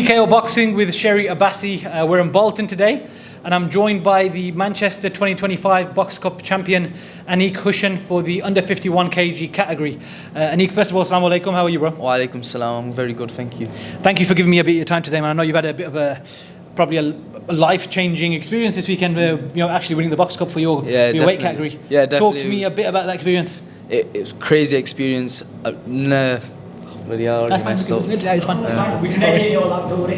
TKO Boxing with Sherry Abbasi. We're in Bolton today, and I'm joined by the Manchester 2025 Boxcup champion, Aneek Hushen, for the under 51 kg category. Aneek, first of all, assalamu alaikum. How are you, bro? Wa alaikum salam. I'm very good, thank you. Thank you for giving me a bit of your time today, man. I know you've had a bit of probably a life-changing experience this weekend, actually winning the Boxcup for your weight category. Yeah, definitely. Talk to me a bit about that experience. It was a crazy experience. Bloody hell, I already messed up. It's fun. We can edit your lap, don't worry.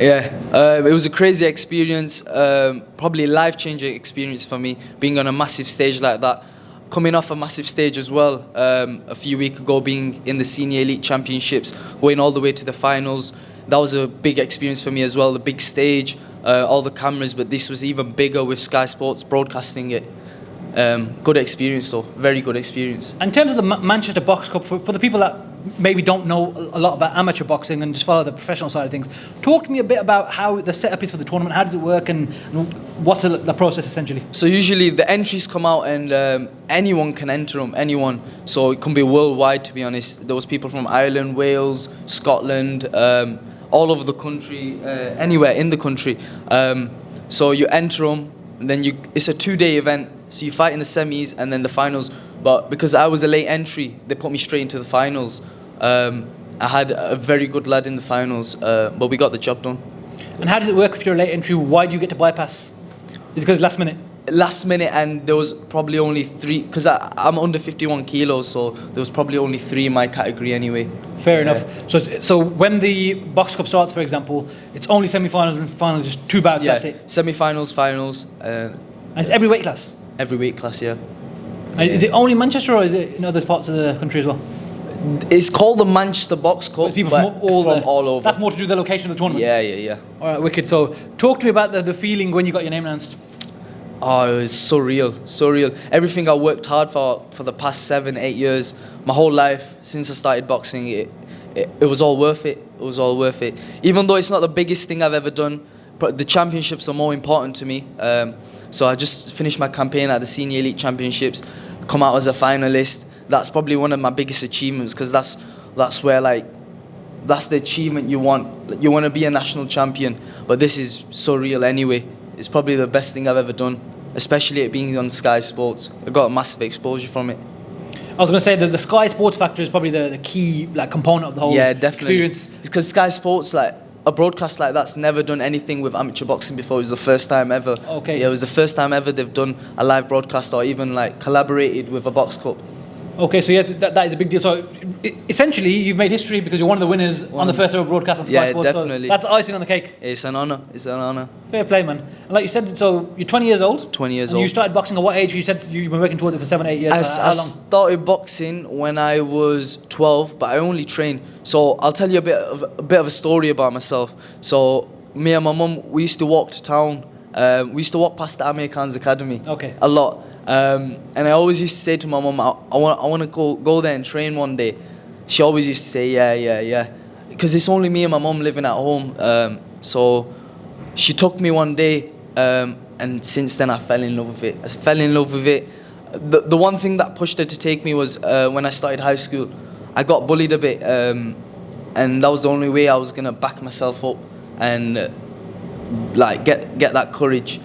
Yeah, it was a crazy experience, probably a life-changing experience for me, being on a massive stage like that. Coming off a massive stage as well, a few weeks ago, being in the Senior Elite Championships, going all the way to the finals. That was a big experience for me as well, the big stage, all the cameras, but this was even bigger with Sky Sports broadcasting it. Good experience though, very good experience. In terms of the Manchester Boxcup, for the people that maybe don't know a lot about amateur boxing and just follow the professional side of things, talk to me a bit about how the setup is for the tournament. How does it work, and what's the process essentially? So usually the entries come out and anyone can enter them, anyone. So it can be worldwide, to be honest. There was people from Ireland, Wales, Scotland, all over the country, anywhere in the country. So you enter them, and then it's a 2-day event. So you fight in the semis and then the finals. But because I was a late entry, they put me straight into the finals. I had a very good lad in the finals, but we got the job done. And how does it work if you're a late entry? Why do you get to bypass? Is it because last minute? Last minute, and there was probably only 3, because I'm under 51 kilos, so there was probably only 3 in my category anyway. Fair enough. So when the Box Cup starts, for example, it's only semi-finals and finals, just 2 bouts, that's it? Semi-finals, finals. And it's every weight class? Every weight class, yeah. Is it only Manchester, or is it in other parts of the country as well? It's called the Manchester Boxcup, people but from all over. That's more to do with the location of the tournament? Yeah. All right, wicked. So talk to me about the feeling when you got your name announced. Oh, it was surreal. Everything I worked hard for the past 7-8 years, my whole life since I started boxing, it was all worth it. It was all worth it. Even though it's not the biggest thing I've ever done, but the championships are more important to me. So I just finished my campaign at the Senior Elite Championships, come out as a finalist. That's probably one of my biggest achievements, because that's where, like, that's the achievement you want. You want to be a national champion, but this is surreal anyway. It's probably the best thing I've ever done, especially it being on Sky Sports. I got a massive exposure from it. I was going to say that the Sky Sports factor is probably the key component of the whole experience. It's because Sky Sports, a broadcast like that's never done anything with amateur boxing before. It was the first time ever. Okay. Yeah, it was the first time ever they've done a live broadcast or even collaborated with a box cup. Okay, so yes, that is a big deal. So essentially, you've made history because you're one of the winners on the first ever broadcast on Sky Sports. Yeah, definitely. So that's icing on the cake. It's an honour. Fair play, man. And like you said, so you're 20 years old. 20 years and old. You started boxing at what age? You said you've been working towards it for 7-8 years. How long? I started boxing when I was 12, but I only trained. So I'll tell you a bit of a story about myself. So me and my mum, we used to walk to town. We used to walk past the Aneek Khan's academy. Okay. A lot. And I always used to say to my mum, I want to go there and train one day. She always used to say, yeah. Because it's only me and my mum living at home. So she took me one day, and since then I fell in love with it. The one thing that pushed her to take me was when I started high school. I got bullied a bit, and that was the only way I was going to back myself up and get that courage.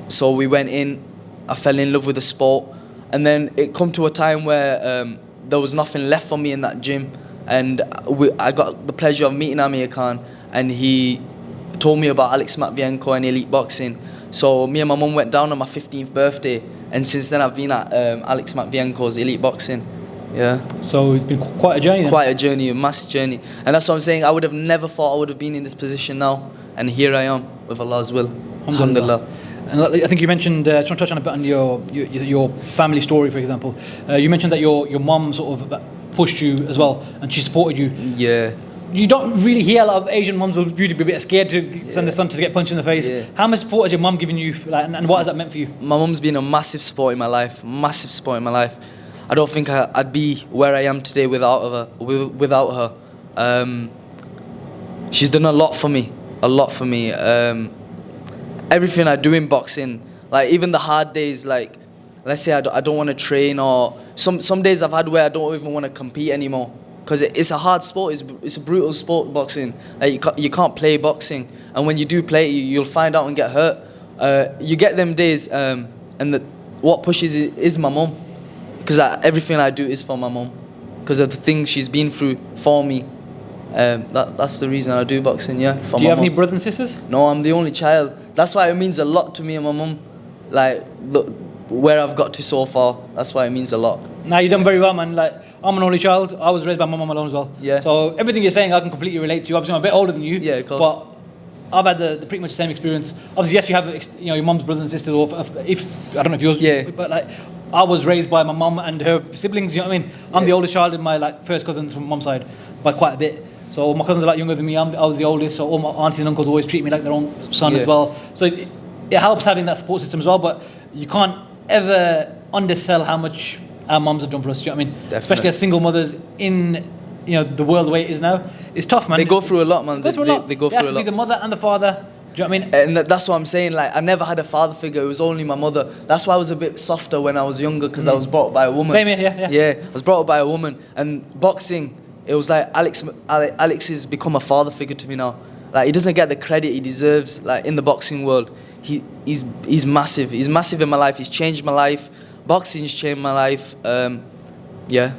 So we went in. I fell in love with the sport, and then it come to a time where there was nothing left for me in that gym, and I got the pleasure of meeting Aneek Khan, and he told me about Alex Matvienko and elite boxing. So me and my mum went down on my 15th birthday, and since then I've been at Alex Matvienko's elite boxing. Yeah. So it's been quite a journey then. Quite a journey, a massive journey, and that's what I'm saying. I would have never thought I would have been in this position now, and here I am with Allah's will. Alhamdulillah. And I think you mentioned, I just want to touch on a bit on your family story, for example. You mentioned that your mum sort of pushed you as well, and she supported you. Yeah. You don't really hear a lot of Asian mums who be a bit scared to send their son to get punched in the face. Yeah. How much support has your mum given you, and what has that meant for you? My mum's been a massive support in my life, I don't think I'd be where I am today without her. She's done a lot for me. Everything I do in boxing, even the hard days, let's say I don't want to train, or some days I've had where I don't even want to compete anymore because it's a hard sport. It's a brutal sport, boxing. Like you can't play boxing, and when you do play, you'll find out and get hurt. You get them days, what pushes it is my mum, because everything I do is for my mum, because of the things she's been through for me. That's the reason I do boxing. Yeah. Do you have any brothers and sisters? No, I'm the only child. That's why it means a lot to me and my mum. Like, look, where I've got to so far, that's why it means a lot. Now you've done very well, man. Like, I'm an only child. I was raised by my mum alone as well. Yeah. So everything you're saying, I can completely relate to. Obviously, I'm a bit older than you. Yeah, of course. But I've had the pretty much the same experience. Obviously, yes, you have your mum's brothers and sisters, or if I don't know if yours. Yeah. But like, I was raised by my mum and her siblings. You know what I mean? I'm the oldest child in my first cousins from mum's side by quite a bit. So my cousins are younger than me. I was the oldest. So all my aunties and uncles always treat me like their own son as well. So it helps having that support system as well. But you can't ever undersell how much our mums have done for us. Do you know what I mean? Definitely. Especially as single mothers in the world the way it is now. It's tough, man. They go through a lot, man. They go through a lot. Be the mother and the father. Do you know what I mean? And that's what I'm saying. Like, I never had a father figure. It was only my mother. That's why I was a bit softer when I was younger, because I was brought up by a woman. Same here, yeah. Yeah, I was brought up by a woman. And boxing, it was like Alex has become a father figure to me now. Like, he doesn't get the credit he deserves. Like, in the boxing world, he's massive. He's massive in my life. He's changed my life. Boxing's changed my life. Yeah.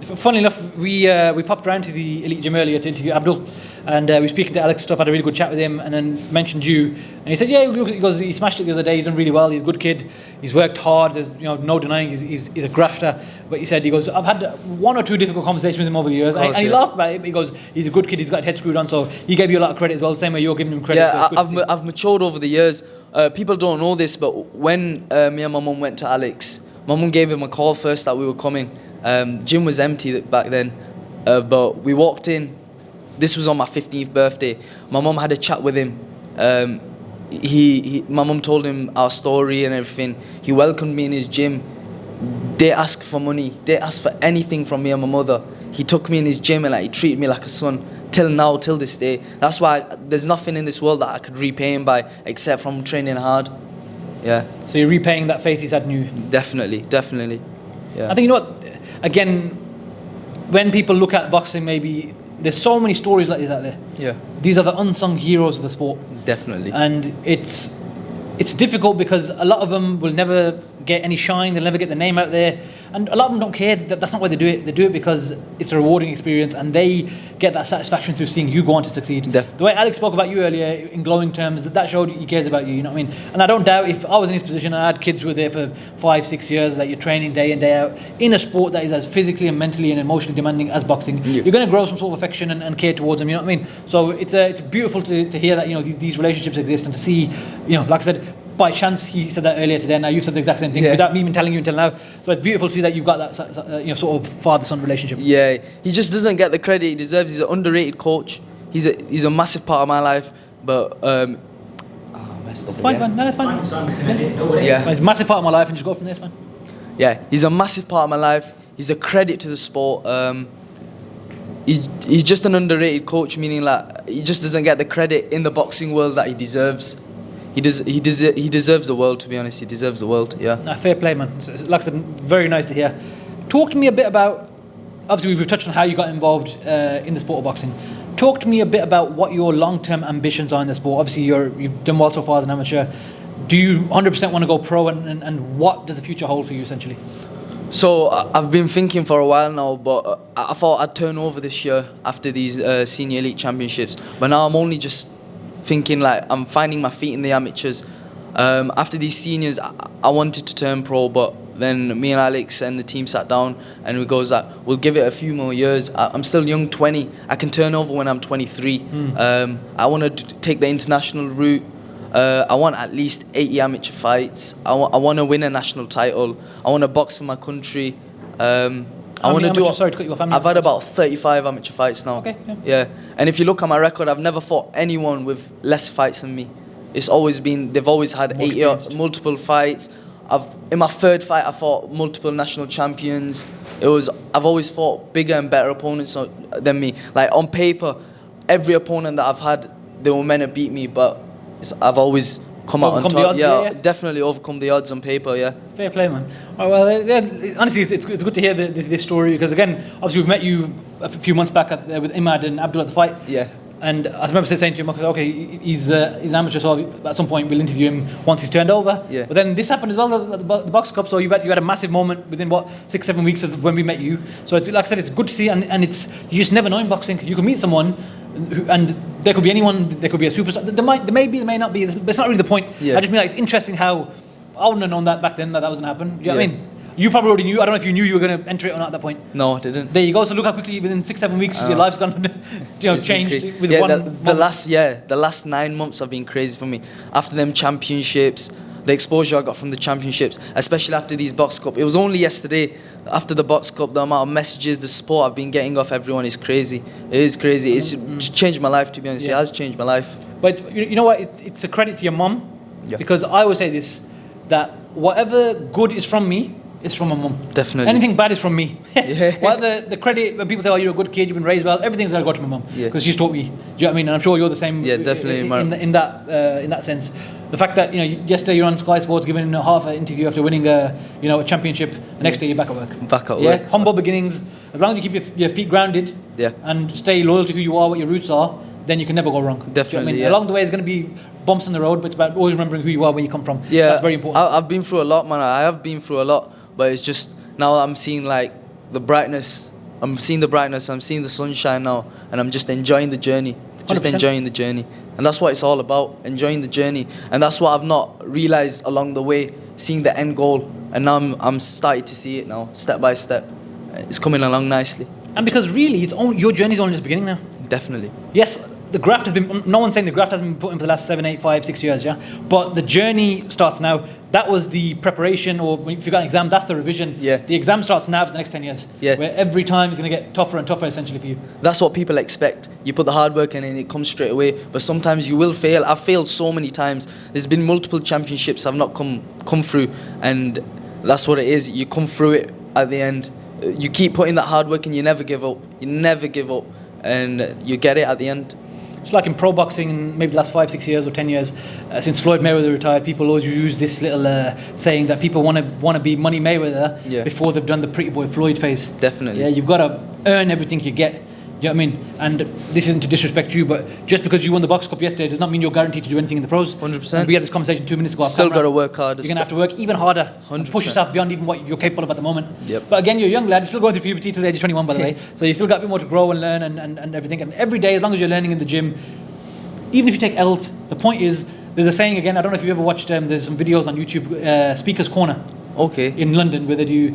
Funnily enough, we popped around to the Elite Gym earlier to interview Abdul, and we were speaking to Alex stuff, had a really good chat with him, and then mentioned you, and he said, yeah, he goes, he smashed it the other day, he's done really well, he's a good kid, he's worked hard, there's no denying he's a grafter, but he goes, I've had one or two difficult conversations with him over the years, and he laughed about it, but he goes, he's a good kid, he's got his head screwed on, so he gave you a lot of credit as well, the same way you're giving him credit. Yeah, so I've matured over the years. People don't know this, but when me and my mum went to Alex, my mum gave him a call first that we were coming. Gym was empty back then, but we walked in. This was on my 15th birthday. My mum had a chat with him. My mum told him our story and everything. He welcomed me in his gym. Didn't ask for money. Didn't ask for anything from me and my mother. He took me in his gym and he treated me like a son. Till this day. That's why there's nothing in this world that I could repay him by, except from training hard. Yeah. So you're repaying that faith he's had in you. Definitely. Yeah. I think, again, when people look at boxing, maybe there's so many stories like this out there. Yeah. These are the unsung heroes of the sport. Definitely. And it's difficult because a lot of them will never get any shine, they'll never get the name out there, and a lot of them don't care. That's not why they do it. They do it because it's a rewarding experience and they get that satisfaction through seeing you go on to succeed. The way Alex spoke about you earlier in glowing terms, that showed he cares about you, you know what I mean? And I don't doubt if I was in his position and I had kids who were there for 5-6 years, that you're training day in, day out in a sport that is as physically and mentally and emotionally demanding as boxing, you're going to grow some sort of affection and care towards them, you know what I mean? So it's beautiful to hear that these relationships exist, and to see, like I said, by chance he said that earlier today, and now you've said the exact same thing without me even telling you until now. So it's beautiful to see that you've got that sort of father-son relationship. Yeah, he just doesn't get the credit he deserves. He's an underrated coach. He's a massive part of my life, but it's fine, man. No, that's fine. Yeah, it's a massive part of my life, and just go from there, it's fine. Yeah, he's a massive part of my life. He's a credit to the sport. He's just an underrated coach, meaning like he just doesn't get the credit in the boxing world that he deserves. He deserves the world, to be honest. He deserves the world, yeah. Fair play, man. So, like I said, very nice to hear. Talk to me a bit about, obviously we've touched on how you got involved in the sport of boxing. Talk to me a bit about what your long-term ambitions are in the sport. Obviously you've done well so far as an amateur. Do you 100% want to go pro, and what does the future hold for you, essentially? So I've been thinking for a while now, but I thought I'd turn over this year after these senior elite championships. But now I'm only just thinking like I'm finding my feet in the amateurs. After these seniors, I wanted to turn pro, but then me and Alex and the team sat down and we goes like, we'll give it a few more years. I'm still young, 20. I can turn over when I'm 23. I want to take the international route. I want at least 80 amateur fights. I want to win a national title. I want to box for my country. I want to do. Sorry to cut you off. I've had about 35 amateur fights now. Okay. Yeah. And if you look at my record, I've never fought anyone with less fights than me. It's always been. They've always had 80 or multiple fights. In my third fight, I fought multiple national champions. I've always fought bigger and better opponents than me. Like on paper, every opponent that I've had, they were meant to beat me, but I've always come out on Overcome top. the odds, yeah. Definitely overcome the odds on paper. Yeah. Fair play, man. All right, well, yeah, honestly, it's good to hear this story because, again, obviously we met you a few months back with Imad and Abdul at the fight. Yeah. And I remember saying to him, okay, he's an amateur, so at some point we'll interview him once he's turned over. Yeah. But then this happened as well at the Box Cup, so you had a massive moment within, 6-7 weeks of when we met you. So it's, like I said, it's good to see, and it's, you just never know in boxing. You can meet someone, and there could be anyone, there could be a superstar. There may be, there may not be, but it's not really the point. Yeah. I just mean like, it's interesting how I wouldn't have known that back then that was going to happen. Do you know what I mean? You probably already knew. I don't know if you knew you were going to enter it or not at that point. No, I didn't. There you go. So look how quickly within 6-7 weeks your life's gone, changed with one. The last 9 months have been crazy for me. After them championships, the exposure I got from the championships, especially after these Box Cup. It was only yesterday after the Box Cup, the amount of messages, the support I've been getting off everyone is crazy. It is crazy. It's changed my life, to be honest. It has changed my life. But you know what? It's a credit to your mum, because I always say this, that whatever good is from me, it's from my mum. Definitely. Anything bad is from me. Well, the credit, when people say, oh, you're a good kid, you've been raised well, everything's got to go to my mum. Because she's taught me. Do you know what I mean? And I'm sure you're the same. Yeah, definitely. In that sense. The fact that, yesterday you're on Sky Sports giving half an interview after winning a championship, the next day you're back at work. Back at work. Humble beginnings. As long as you keep your feet grounded and stay loyal to who you are, what your roots are, then you can never go wrong. Definitely. Do you know what I mean? Along the way, there's going to be bumps on the road, but it's about always remembering who you are, where you come from. Yeah. That's very important. I've been through a lot, man. I have been through a lot, but it's just, now I'm seeing like the brightness. I'm seeing the brightness. I'm seeing the sunshine now, and I'm just enjoying the journey. Just 100%. enjoying the journey, and that's what it's all about. Enjoying the journey, and that's what I've not realized along the way. Seeing the end goal, and now I'm starting to see it now, step by step. It's coming along nicely. And because really, your journey's only just beginning now. Definitely. Yes, the graft has been. No one's saying the graft hasn't been put in for the last 7, 8, 5, 6 years. Yeah, but the journey starts now. That was the preparation, or if you got an exam, that's the revision. Yeah. The exam starts now for the next 10 years. Yeah. Where every time it's going to get tougher and tougher, essentially, for you. That's what people expect. You put the hard work in and it comes straight away. But sometimes you will fail. I've failed so many times. There's been multiple championships I've not come through, and that's what it is. You come through it at the end. You keep putting that hard work and you never give up. You never give up, and you get it at the end. It's like in pro boxing in maybe the last 5, 6 years or 10 years, since Floyd Mayweather retired, people always use this little saying that people want to be Money Mayweather before they've done the pretty boy Floyd phase. Definitely. Yeah, you've got to earn everything you get. Do you know what I mean? And this isn't to disrespect you, but just because you won the Box Cup yesterday does not mean you're guaranteed to do anything in the pros. 100%. And we had this conversation 2 minutes ago. Still got to work hard. You're going to have to work even harder and push yourself beyond even what you're capable of at the moment. Yep. But again, you're a young lad. You're still going through puberty till the age of 21, by the way. So you still got a bit more to grow and learn and everything. And every day, as long as you're learning in the gym, even if you take L's, the point is, there's a saying again, I don't know if you've ever watched, there's some videos on YouTube, Speaker's Corner. Okay. In London, where they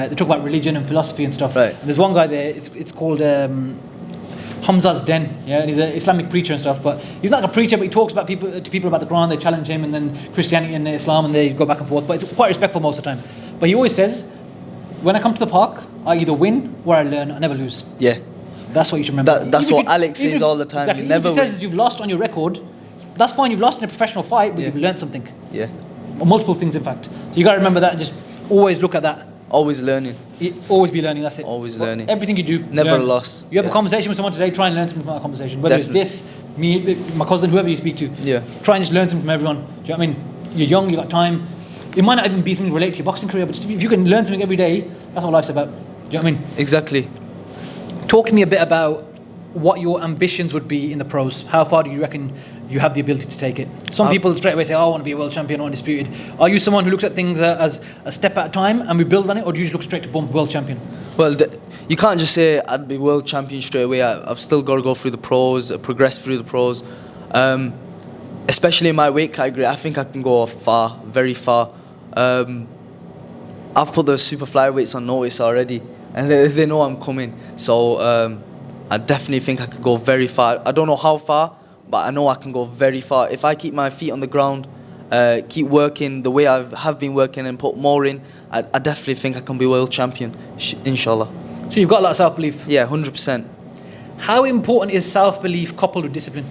talk about religion and philosophy and stuff. Right. And there's one guy there, it's called Hamza's Den, and he's an Islamic preacher and stuff, but he's not a preacher, but he talks about people about the Quran, they challenge him, and then Christianity and Islam, and they go back and forth, but it's quite respectful most of the time. But he always says, when I come to the park, I either win or I learn, I never lose. Yeah. That's what you should remember. That's what Alex says all the time. Exactly. You never if he says you've lost on your record, that's fine, you've lost in a professional fight, but you've learned something. Yeah. Or multiple things, in fact. So you got to remember that and just always look at that. Always learning. Always be learning, that's it. Always learning. Everything you do, never learn. a loss. You have a conversation with someone today, try and learn something from that conversation. Whether it's this, me, my cousin, whoever you speak to. Yeah. Try and just learn something from everyone. Do you know what I mean? You're young, you got time. It might not even be something related to your boxing career, but just if you can learn something every day, that's what life's about. Do you know what I mean? Exactly. Talk to me a bit about what your ambitions would be in the pros. How far do you reckon you have the ability to take it? Some people straight away say, oh, I want to be a world champion or undisputed. Are you someone who looks at things as a step at a time and we build on it, or do you just look straight to boom, world champion? Well, you can't just say I'd be world champion straight away. I've still got to go through the pros, progress through the pros. Especially in my weight category, I think I can go far, very far. I've put the super flyweights on notice already, and they know I'm coming. So I definitely think I could go very far. I don't know how far, but I know I can go very far. If I keep my feet on the ground, keep working the way I have been working and put more in, I definitely think I can be world champion, inshallah. So you've got a lot of self-belief? Yeah, 100%. How important is self-belief coupled with discipline?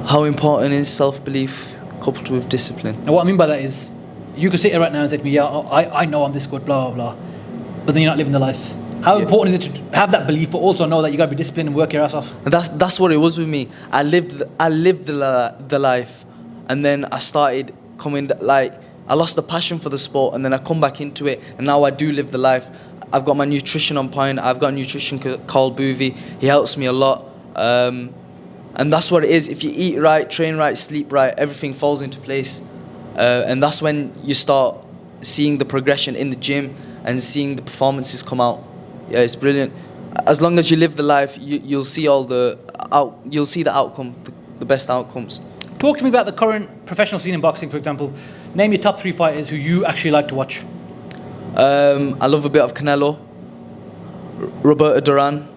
How important is self-belief coupled with discipline? Now what I mean by that is, you could sit here right now and say to me, yeah, I know I'm this good, blah, blah, blah, but then you're not living the life. How important is it to have that belief, but also know that you got to be disciplined and work your ass off? And that's what it was with me. I lived the life, and then I started coming, like, I lost the passion for the sport, and then I come back into it, and now I do live the life. I've got my nutrition on point. I've got a nutrition called Boovie. He helps me a lot, and that's what it is. If you eat right, train right, sleep right, everything falls into place, and that's when you start seeing the progression in the gym and seeing the performances come out. Yeah, it's brilliant. As long as you live the life, you'll see you'll see the outcome, the best outcomes. Talk to me about the current professional scene in boxing, for example. Name your top 3 fighters who you actually like to watch. I love a bit of Canelo, Roberto Duran,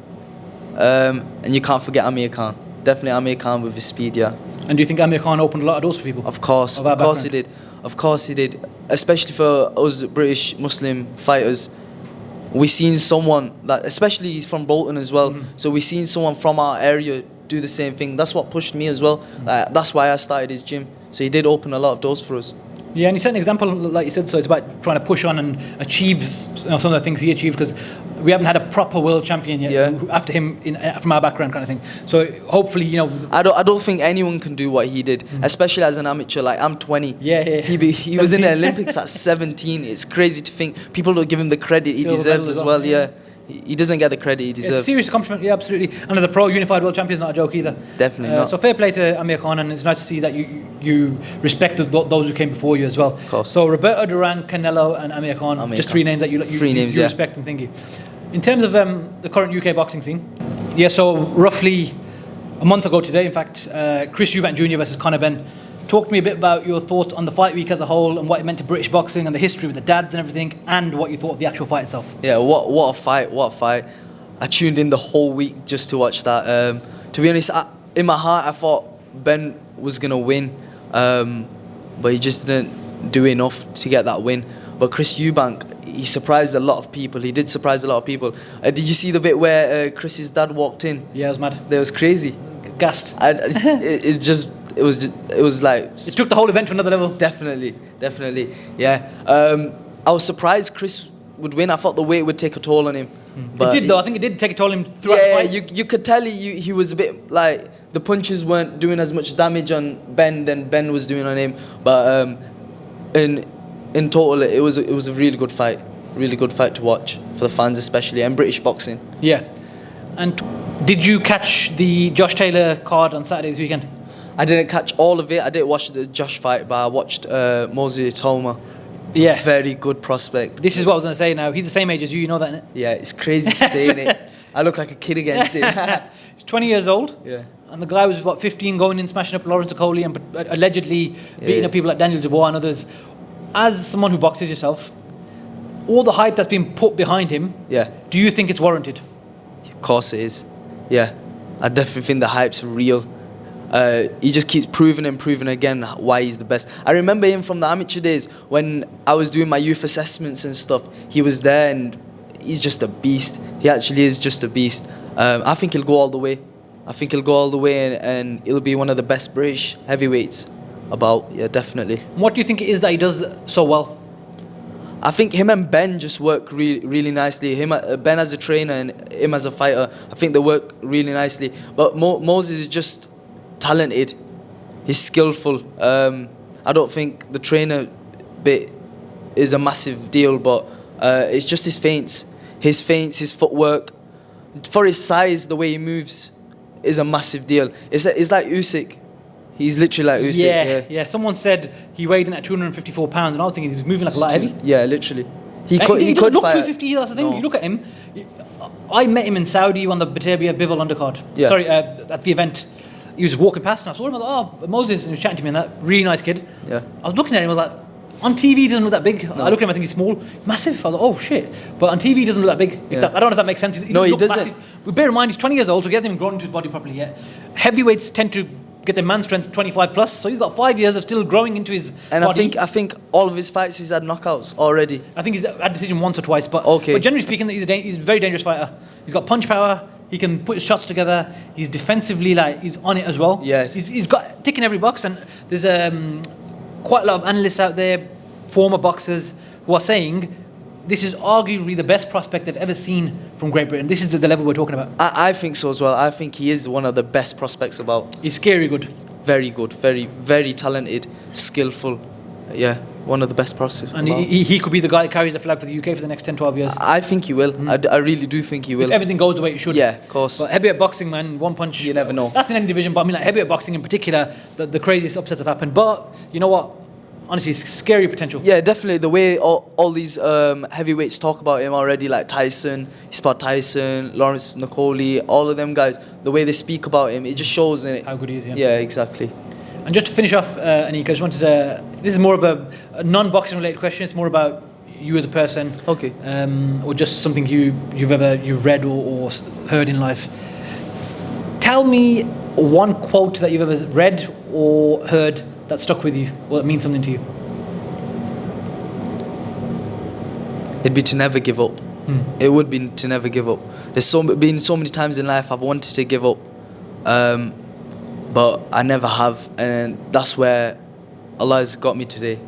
and you can't forget Amir Khan. Definitely Amir Khan with his speed, yeah. And do you think Amir Khan opened a lot of doors for people? Of course he did. Of course he did. Especially for us British Muslim fighters. We seen someone that, especially he's from Bolton as well. So we seen someone from our area do the same thing. That's what pushed me as well. That's why I started his gym. So he did open a lot of doors for us. Yeah, and you set an example, like you said, so it's about trying to push on and achieve some of the things he achieved, because we haven't had a proper world champion yet after him from our background kind of thing. So hopefully, I don't think anyone can do what he did, especially as an amateur. Like, I'm 20. Yeah. He was in the Olympics at 17. It's crazy to think people don't give him the credit he deserves as well. Yeah. He doesn't get the credit he deserves. It's a serious accomplishment, yeah, absolutely. And as a pro unified world champion is not a joke either. Definitely not. So fair play to Amir Khan, and it's nice to see that you respected those who came before you as well. Of course. So Roberto Duran, Canelo, and Amir Khan, just 3 names that you respect and thank you. In terms of the current UK boxing scene, so roughly a month ago today, in fact, Chris Eubank Jr. versus Conor Benn. Talk to me a bit about your thoughts on the fight week as a whole and what it meant to British boxing and the history with the dads and everything, and what you thought of the actual fight itself. Yeah, what a fight. I tuned in the whole week just to watch that. To be honest, in my heart, I thought Ben was going to win, but he just didn't do enough to get that win. But Chris Eubank, he surprised a lot of people. He did surprise a lot of people. Did you see the bit where Chris's dad walked in? Yeah, it was mad. That was crazy. Gassed. It was like... It took the whole event to another level. Definitely. Yeah. I was surprised Chris would win. I thought the weight would take a toll on him. But it did, though. I think it did take a toll on him throughout the fight. Yeah, you could tell he was a bit like... The punches weren't doing as much damage on Ben than Ben was doing on him. But in total, it was a really good fight. Really good fight to watch for the fans especially, and British boxing. Yeah. And did you catch the Josh Taylor card on Saturday this weekend? I didn't catch all of it. I didn't watch the Josh fight, but I watched Moses Toma. Yeah. Very good prospect. This is what I was going to say now. He's the same age as you know that, innit? Yeah, it's crazy to say, innit? I look like a kid against him. He's 20 years old. Yeah. And the guy was, 15, going in, smashing up Lawrence Okoli and allegedly beating up people like Daniel Dubois and others. As someone who boxes yourself, all the hype that's been put behind him, do you think it's warranted? Of course it is. Yeah. I definitely think the hype's real. He just keeps proving again why he's the best. I remember him from the amateur days when I was doing my youth assessments and stuff. He was there and he's just a beast. He actually is just a beast. I think he'll go all the way. And he'll be one of the best British heavyweights about. Yeah, definitely. What do you think it is that he does so well? I think him and Ben just work really nicely. Ben as a trainer and him as a fighter, I think they work really nicely. But Moses is just talented. He's skillful. I don't think the trainer bit is a massive deal, but it's just his feints, his footwork. For his size, the way he moves is a massive deal. It's like Usyk. He's literally like Usyk. Yeah. Someone said he weighed in at 254 pounds, and I was thinking he was moving like a lot heavy. Yeah, literally. He could look 250. That's the thing. No. You look at him. I met him in Saudi on the Batavia Bivol undercard. Yeah. Sorry, at the event. He was walking past and I saw him. I was like, Moses, and he was chatting to me, and that really nice kid. Yeah. I was looking at him. I was like, on TV he doesn't look that big. No. I look at him. I think he's small, massive. I was like, oh shit. But on TV he doesn't look that big. I don't know if that makes sense. He doesn't. Massive. But bear in mind, he's 20 years old, so he hasn't even grown into his body properly yet. Heavyweights tend to get their man strength 25 plus, so he's got 5 years of still growing into his body. I think all of his fights he's had knockouts already. I think he's had decision once or twice, but generally speaking, he's a very dangerous fighter. He's got punch power. He can put his shots together. He's defensively he's on it as well. Yeah. He's got ticking every box, and there's quite a lot of analysts out there, former boxers, who are saying this is arguably the best prospect they've ever seen from Great Britain. This is the level we're talking about. I think so as well. I think he is one of the best prospects about. He's scary good. Very good, very talented, skillful. Yeah, one of the best prospects. And he could be the guy that carries the flag for the UK for the next 10, 12 years. I think he will. I really do think he will. If everything goes the way it should. Yeah, of course. But heavyweight boxing, man, one punch. You never know. That's in any division, but I mean, like heavyweight boxing in particular, the craziest upsets have happened. But you know what? Honestly, scary potential. Yeah, definitely. The way all these heavyweights talk about him already, like Tyson, he sparred Tyson, Lawrence Nicoli, all of them guys, the way they speak about him, it just shows in it. How good he is, yeah. Yeah, exactly. And just to finish off, Aneek, I just wanted to, this is more of a non-boxing related question. It's more about you as a person. Okay. Or just something you've read or heard in life. Tell me one quote that you've ever read or heard that stuck with you, or that means something to you. It'd be to never give up. It would be to never give up. There's been so many times in life I've wanted to give up, but I never have, and that's where Allah has got me today.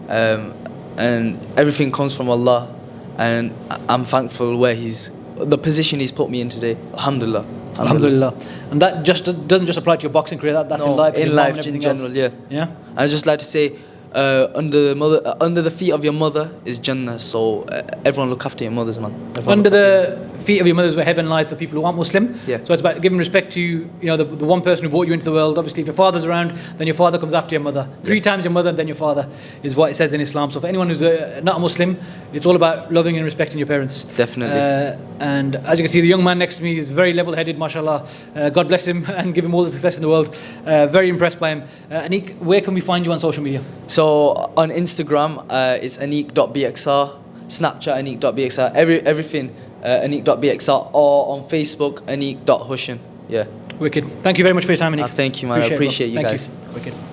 And everything comes from Allah, and I'm thankful the position He's put me in today. Alhamdulillah. Alhamdulillah. And that just doesn't just apply to your boxing career. That's in life. In life in general, yeah. Yeah. I'd just like to say, under the feet of your mother is Jannah. So everyone look after your mothers, man. Under the feet of your mothers where heaven lies for people who aren't Muslim. Yeah. So it's about giving respect to the one person who brought you into the world. Obviously, if your father's around, then your father comes after your mother. Three times your mother, and then your father, is what it says in Islam. So for anyone who's not a Muslim, it's all about loving and respecting your parents. Definitely. And as you can see, the young man next to me is very level-headed, mashallah. God bless him and give him all the success in the world. Very impressed by him. Aneek, where can we find you on social media? So on Instagram, it's aneek.bxr, Snapchat aneek.bxr, everything aneek.bxr, or on Facebook aneek.hushen. Yeah. Wicked. Thank you very much for your time, Aneek. Thank you, man. I appreciate you guys. Thank you. Wicked.